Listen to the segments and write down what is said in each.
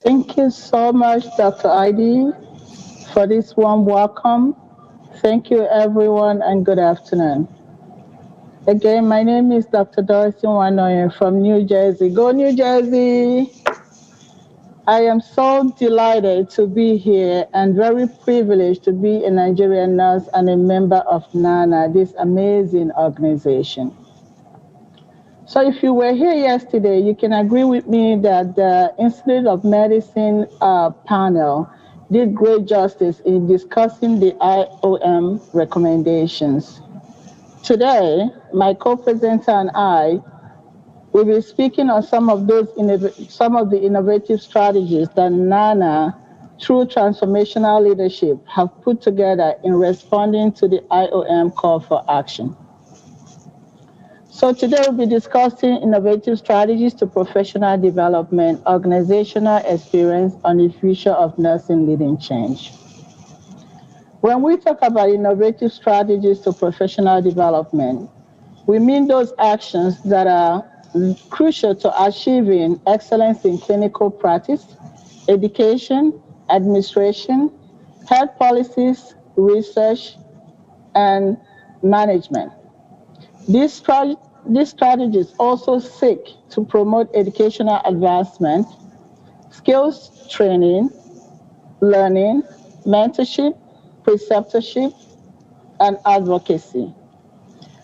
Thank you so much, Dr. Id, for this warm welcome. Thank you, everyone, and good afternoon. Again, my name is Dr. Dhoraty Nwanoyiri from New Jersey. Go, New Jersey! I am so delighted to be here and very privileged to be a Nigerian nurse and a member of NANNA, this amazing organization. So if you were here yesterday, you can agree with me that the Institute of Medicine panel did great justice in discussing the IOM recommendations. Today, my co-presenter and I will be speaking on some of the innovative strategies that NANNA, through transformational leadership, have put together in responding to the IOM call for action. So today we'll be discussing innovative strategies to professional development, organizational experience, and the future of nursing leading change. When we talk about innovative strategies to professional development, we mean those actions that are crucial to achieving excellence in clinical practice, education, administration, health policies, research, and management. These strategies also seek to promote educational advancement, skills training, learning, mentorship, preceptorship, and advocacy.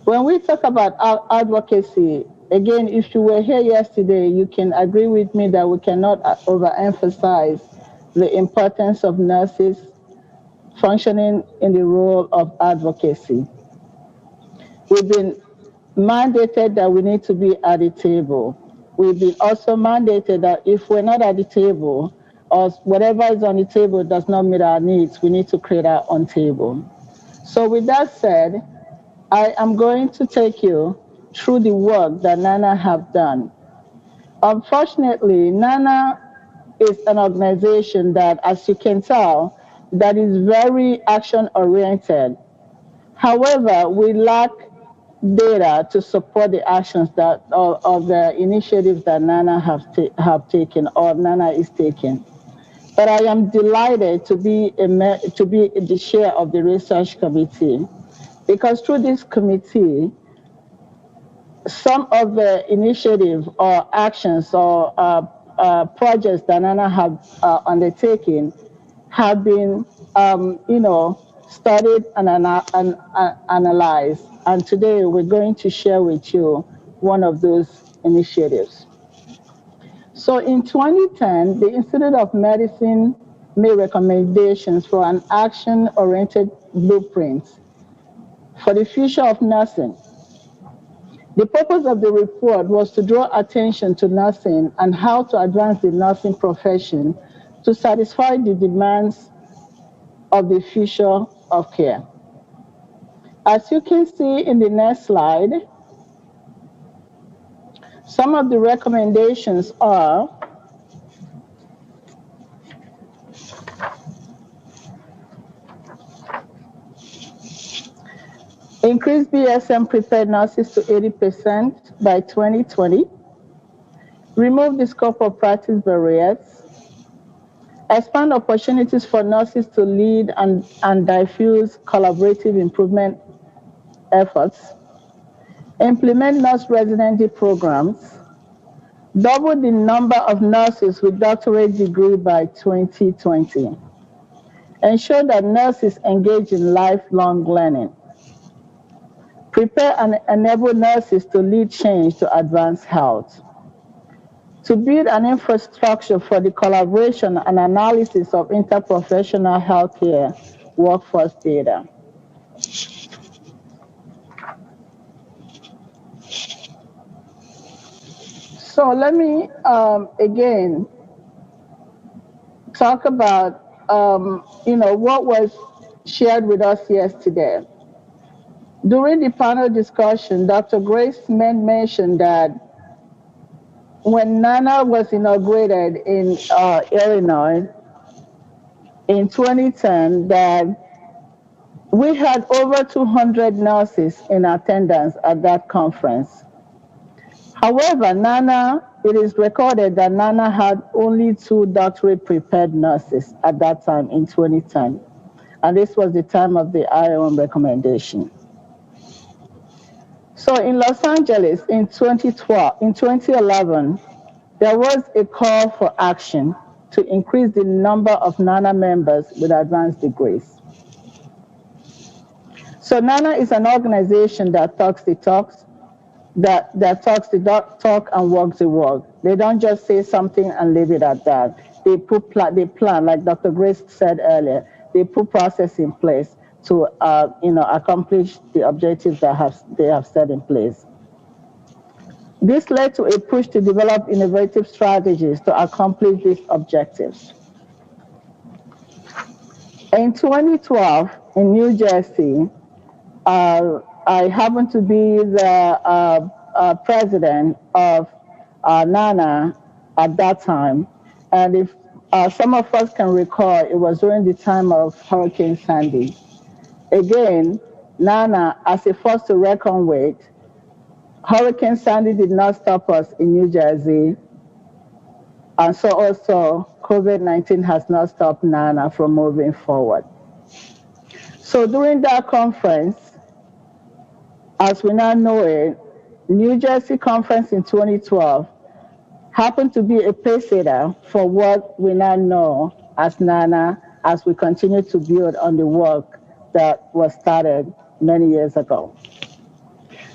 When we talk about advocacy, again, if you were here yesterday, you can agree with me that we cannot overemphasize the importance of nurses functioning in the role of advocacy. We've been mandated that we need to be at the table. We've been also mandated that if we're not at the table, or whatever is on the table does not meet our needs, we need to create our own table. So with that said, I am going to take you through the work that NANNA have done. Unfortunately, NANNA is an organization that, as you can tell, that is very action-oriented. However, we lack data to support the actions that of the initiatives that NANNA have taken or NANNA is taking. But I am delighted to be the chair of the research committee, because through this committee, some of the initiative or actions or projects that NANNA have undertaken have been, studied and analyzed. And today we're going to share with you one of those initiatives. So in 2010, the Institute of Medicine made recommendations for an action-oriented blueprint for the future of nursing. The purpose of the report was to draw attention to nursing and how to advance the nursing profession to satisfy the demands of the future of care. As you can see in the next slide, some of the recommendations are increase BSM prepared nurses to 80% by 2020, remove the scope of practice barriers, expand opportunities for nurses to lead and diffuse collaborative improvement efforts, implement nurse residency programs, double the number of nurses with doctorate degree by 2020, ensure that nurses engage in lifelong learning, prepare and enable nurses to lead change to advance health, to build an infrastructure for the collaboration and analysis of interprofessional healthcare workforce data. So let me again talk about what was shared with us yesterday. During the panel discussion, Dr. Grace mentioned that when NANNA was inaugurated in Illinois in 2010, that we had over 200 nurses in attendance at that conference. However, NANNA, it is recorded that NANNA had only 2 doctorate-prepared nurses at that time in 2010, and this was the time of the IOM recommendation. So in Los Angeles in 2011, there was a call for action to increase the number of NANNA members with advanced degrees. So NANNA is an organization that talks the talks, that talks the talk and walks the walk. They don't just say something and leave it at that. They plan, like Dr. Grace said earlier. They put process in place to accomplish the objectives that they have set in place. This led to a push to develop innovative strategies to accomplish these objectives. In 2012, in New Jersey, I happened to be the president of NANNA at that time. And if some of us can recall, it was during the time of Hurricane Sandy. Again, NANNA, as a force to reckon with, Hurricane Sandy did not stop us in New Jersey. And so also, COVID-19 has not stopped NANNA from moving forward. So during that conference, as we now know it, New Jersey conference in 2012 happened to be a pacesetter for what we now know as NANNA, as we continue to build on the work that was started many years ago.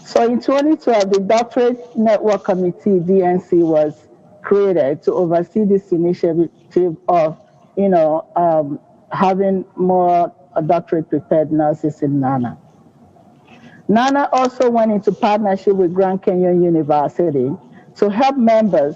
So in 2012, the Doctorate Network Committee, DNC, was created to oversee this initiative of, having more doctorate prepared nurses in NANNA. NANNA also went into partnership with Grand Canyon University to help members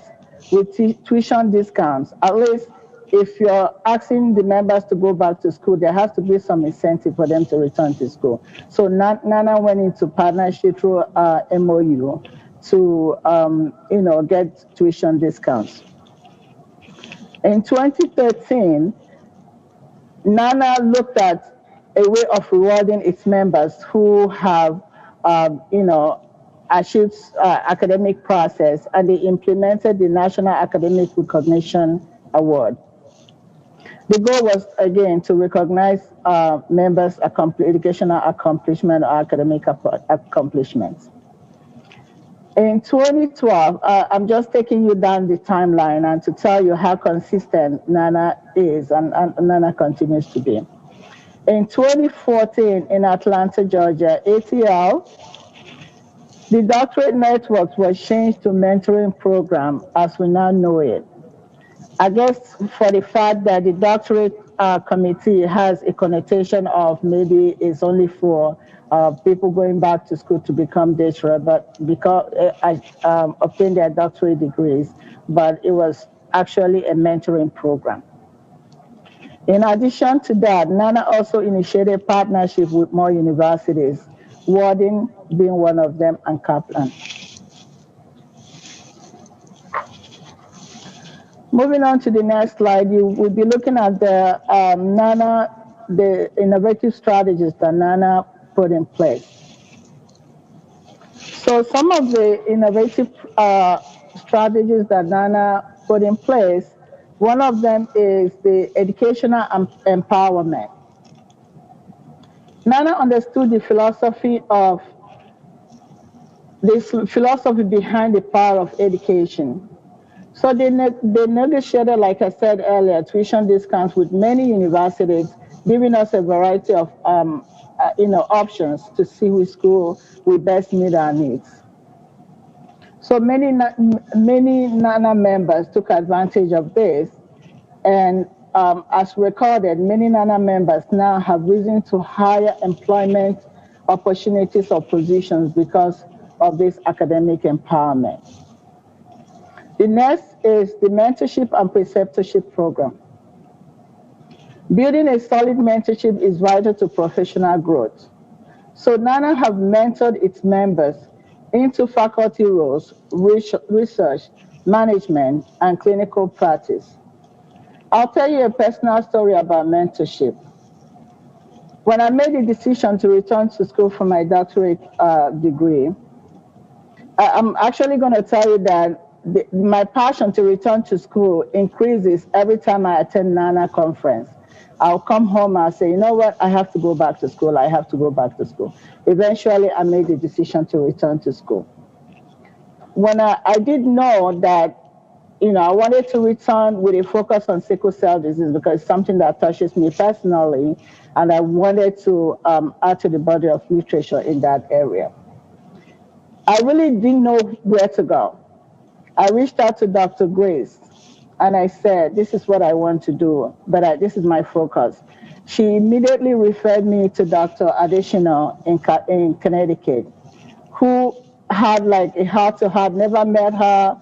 with tuition discounts. At least if you're asking the members to go back to school, there has to be some incentive for them to return to school. So NANNA went into partnership through MOU to get tuition discounts. In 2013, NANNA looked at a way of rewarding its members who have, achieved academic process, and they implemented the National Academic Recognition Award. The goal was, again, to recognize members' educational accomplishment or academic accomplishments. In 2012, I'm just taking you down the timeline and to tell you how consistent NANNA is and NANNA continues to be. In 2014, in Atlanta, Georgia, ATL, the doctorate network was changed to mentoring program as we now know it. I guess for the fact that the doctorate committee has a connotation of maybe it's only for people going back to school to become lecturer, but because obtain their doctorate degrees, but it was actually a mentoring program. In addition to that, NANNA also initiated partnership with more universities, Warden being one of them, and Kaplan. Moving on to the next slide, you will be looking at the NANNA, the innovative strategies that NANNA put in place. So some of the innovative strategies that NANNA put in place, one of them is the educational empowerment. NANNA understood the philosophy behind the power of education. So they negotiated, like I said earlier, tuition discounts with many universities, giving us a variety of options to see which school will best meet our needs. So many NANNA members took advantage of this, and as recorded, many NANNA members now have reason to higher employment opportunities or positions because of this academic empowerment. The next is the mentorship and preceptorship program. Building a solid mentorship is vital to professional growth. So NANNA have mentored its members into faculty roles, research, management, and clinical practice. I'll tell you a personal story about mentorship. When I made the decision to return to school for my doctorate degree, I'm actually going to tell you that my passion to return to school increases every time I attend NANNA conference. I'll come home and say, you know what, I have to go back to school. I have to go back to school. Eventually, I made the decision to return to school. When I did know that, I wanted to return with a focus on sickle cell disease because it's something that touches me personally, and I wanted to add to the body of literature in that area. I really didn't know where to go. I reached out to Dr. Grace and I said, this is what I want to do, but this is my focus. She immediately referred me to Dr. Additional in Connecticut, who had like a heart to heart, never met her.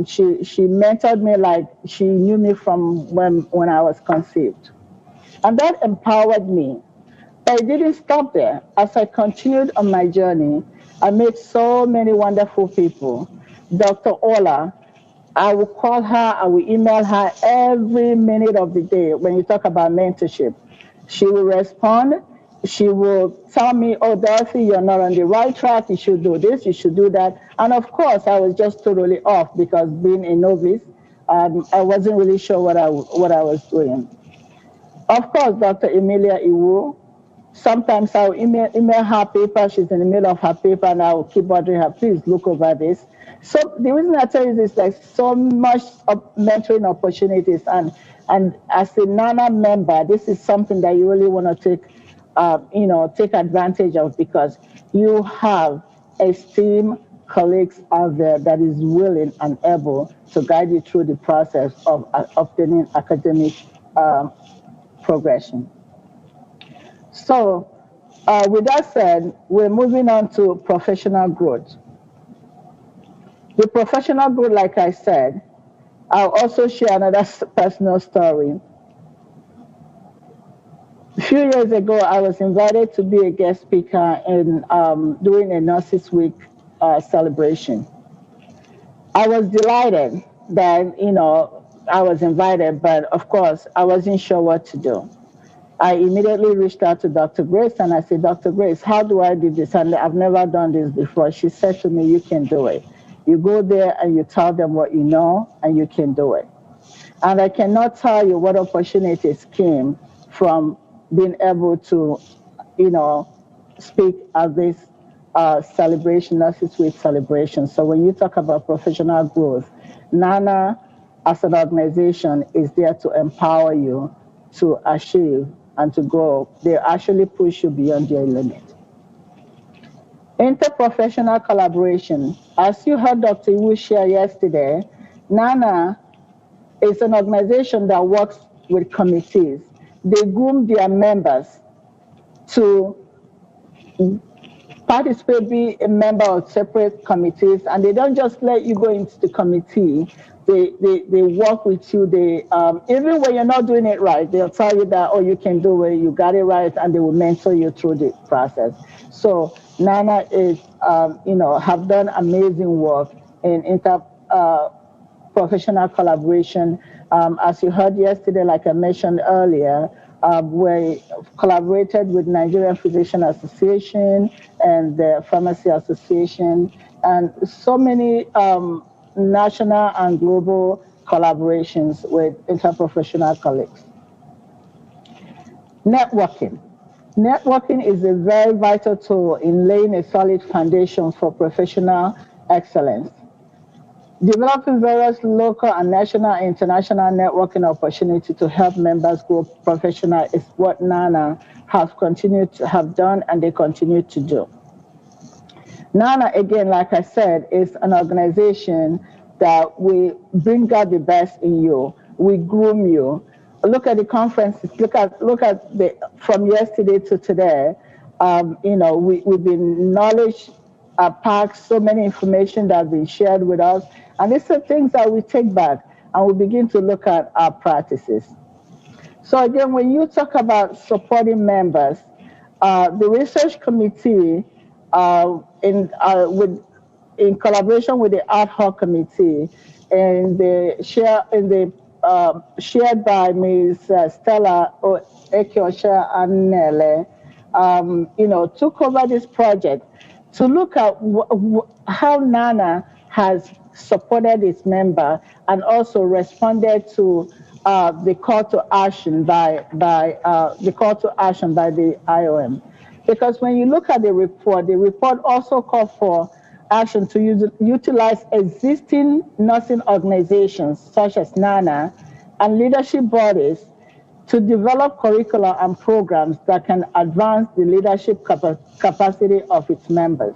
She mentored me like she knew me from when I was conceived. And that empowered me. But it didn't stop there. As I continued on my journey, I met so many wonderful people. Dr. Ola, I will call her, I will email her every minute of the day when you talk about mentorship. She will respond. She will tell me, oh, Dorothy, you're not on the right track. You should do this, you should do that. And of course, I was just totally off because being a novice, I wasn't really sure what I was doing. Of course, Dr. Emilia Iwu, sometimes I'll email her paper. She's in the middle of her paper, and I'll keep bothering her. Please look over this. So the reason I tell you this, like so much of mentoring opportunities, and as a NANNA member, this is something that you really want to take advantage of because you have esteemed colleagues out there that is willing and able to guide you through the process of obtaining academic um, progression. So, with that said, we're moving on to professional growth. The professional growth, like I said, I'll also share another personal story. A few years ago, I was invited to be a guest speaker in during a Nurses Week celebration. I was delighted that I was invited, but of course, I wasn't sure what to do. I immediately reached out to Dr. Grace and I said, Dr. Grace, how do I do this? And I've never done this before. She said to me, you can do it. You go there and you tell them what you know and you can do it. And I cannot tell you what opportunities came from being able to, you know, speak at this celebration, Nurses Week celebration. So when you talk about professional growth, NANNA as an organization is there to empower you to achieve and to grow. They actually push you beyond your limit. Interprofessional collaboration. As you heard Dr. Wu share yesterday, NANNA is an organization that works with committees. They groom their members to participate, be a member of separate committees, and they don't just let you go into the committee. They work with you. They even when you're not doing it right, they'll tell you that, oh, you can do it, you got it right, and they will mentor you through the process. So NANNA is have done amazing work in professional collaboration. As you heard yesterday, like I mentioned earlier, we collaborated with Nigerian Physician Association and the Pharmacy Association, and so many national and global collaborations with interprofessional colleagues. Networking. Networking is a very vital tool in laying a solid foundation for professional excellence. Developing various local and national and international networking opportunities to help members grow professional is what NANNA have continued to have done and they continue to do. NANNA, again, like I said, is an organization that we bring out the best in you. We groom you. Look at the conferences. Look at the from yesterday to today. We've been knowledge packed, so many information that have been shared with us, and these are things that we take back and we begin to look at our practices. So again, when you talk about supporting members, the research committee, in collaboration with the ad hoc committee, and shared by Ms. Stella Ekiosha Annele, took over this project. to look at how NANNA has supported its member and also responded to the call to action by the IOM. Because when you look at the report also called for action to utilize existing nursing organizations such as NANNA and leadership bodies to develop curricula and programs that can advance the leadership capacity of its members.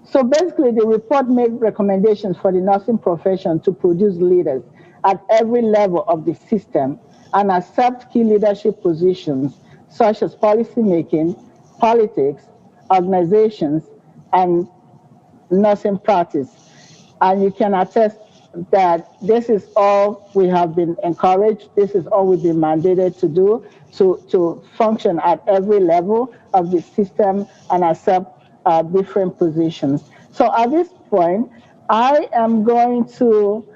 So basically, the report made recommendations for the nursing profession to produce leaders at every level of the system and accept key leadership positions such as policymaking, politics, organizations, and nursing practice. And you can attest that this is all we have been encouraged, this is all we've been mandated to do, to function at every level of the system and accept different positions. So at this point, I am going to